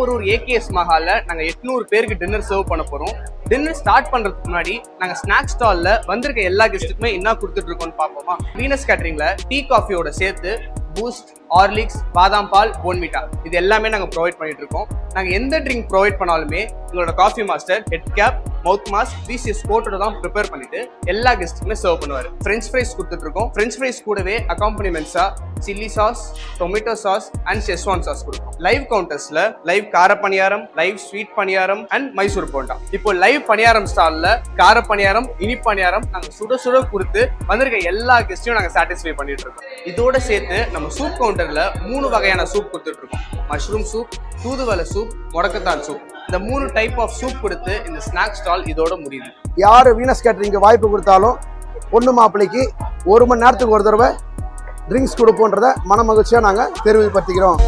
Porur AKS மஹால்ல நாங்க 800 பேருக்கு dinner serve பண்ண போறோம். டின்னர் ஸ்டார்ட் பண்றதுக்கு முன்னாடி நாங்க ஸ்நாக் ஸ்டால்ல வந்திருக்க எல்லா கெஸ்ட்டுக்குமே என்ன கொடுத்துட்டு இருக்கோம்னு பார்ப்போமா. வீனஸ் கேட்டரிங்ல டீ காஃபியோட சேர்த்து பூஸ்ட், ஹார்லிக்ஸ், பாதாம் பால், போன்விட்டா இது எல்லாமே நாங்க ப்ரொவைட் பண்ணிட்டு இருக்கோம். நாங்க எந்த ட்ரிங்க் ப்ரொவைட் பண்ணாலுமே எங்களோட coffee master head cap, mouth mask, PCS கோட்டோட தான் ப்ரிப்பேர் பண்ணிட்டு எல்லா கெஸ்ட்டுக்குமே சர்வ் பண்ணுவாரு. ஃப்ரெஞ்ச் ஃப்ரைஸ் கொடுத்துட்டு இருக்கோம். ஃப்ரெஞ்ச் ஃப்ரைஸ் கூடவே அக்காம்பனிமெண்ட்ஸா chilli sauce, tomato sauce and schezwan sauce கொடுக்கும். லைவ் கவுண்டர்ஸ்ல லைவ் கார பணியாரம், லைவ் ஸ்வீட் பணியாரம் அண்ட் மைசூர் போண்டா. இப்போ லைவ் பணியாரம் ஸ்டால்ல கார பணியாரம், இனி பணியாரம் நாங்க சுட சுட கொடுத்து வந்திருக்க எல்லா கெஸ்டையும் நாங்க சாட்டிஸ்ஃபை பண்ணிட்டு இருக்கோம். இதோட சேர்த்து நம்ம சூப் கவுண்டர்ல 3 வகையான சூப் கொடுத்துட்டு இருக்கோம். மஷ்ரூம் சூப், தூதுவளை சூப், முடக்கத்தான் சூப். இந்த 3 டைப் ஆஃப் சூப் கொடுத்து இந்த ஸ்நாக் ஸ்டால் இதோட முடியுது. யாரு வீனஸ் கேட்டரிங்க்கு வாய்ப்பு கொடுத்தாலும் பொண்ணு மாப்பிள்ளைக்கு 1 மணி நேரத்துக்கு ஒரு தடவை ட்ரிங்க்ஸ் கொடுப்போன்றத மன மகிழ்ச்சியாக நாங்கள் தெரிவிப்படுத்திக்கிறோம்.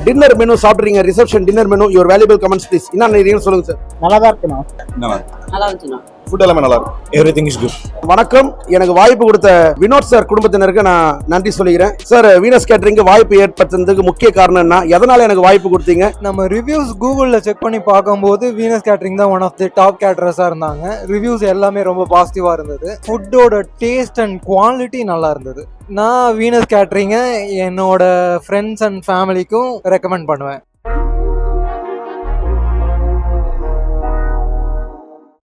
டின்னர் மெனு சாப்பிட்றீங்க, reception dinner menu, your valuable comments please. என்ன நினைக்கிறீங்கன்னு சொல்லுங்க சார். நல்லா தான் இருக்குண்ணா. நல்லா இருந்துச்சுண்ணா. ஃபுட் எல்லாமே நல்லா இருக்கும். Everything is good. வணக்கம். எனக்கு வாய்ப்பு கொடுத்த வினோத் சார் குடும்பத்தினருக்கு நான் நன்றி சொல்லிக்கிறேன். சார், வீனஸ் கேட்டரிங்க்கு வாய்ப்பு ஏற்படுத்துறதுக்கு முக்கிய காரணம் என்ன, எதனால எனக்கு வாய்ப்பு கொடுத்தீங்க? நம்ம ரிவ்யூஸ் கூகுளில் செக் பண்ணி பார்க்கும்போது வீனஸ் கேட்டரிங் தான் ஒன் ஆஃப் தி டாப் கேட்டரர்ஸாக இருந்தாங்க. ரிவ்யூஸ் எல்லாமே ரொம்ப பாசிட்டிவாக இருந்தது. ஃபுட்டோட டேஸ்ட் அண்ட் குவாலிட்டி நல்லா இருந்தது. நான் வீனஸ் கேட்டரிங்கை என்னோட ஃப்ரெண்ட்ஸ் அண்ட் ஃபேமிலிக்கும் ரெக்கமெண்ட் பண்ணுவேன்.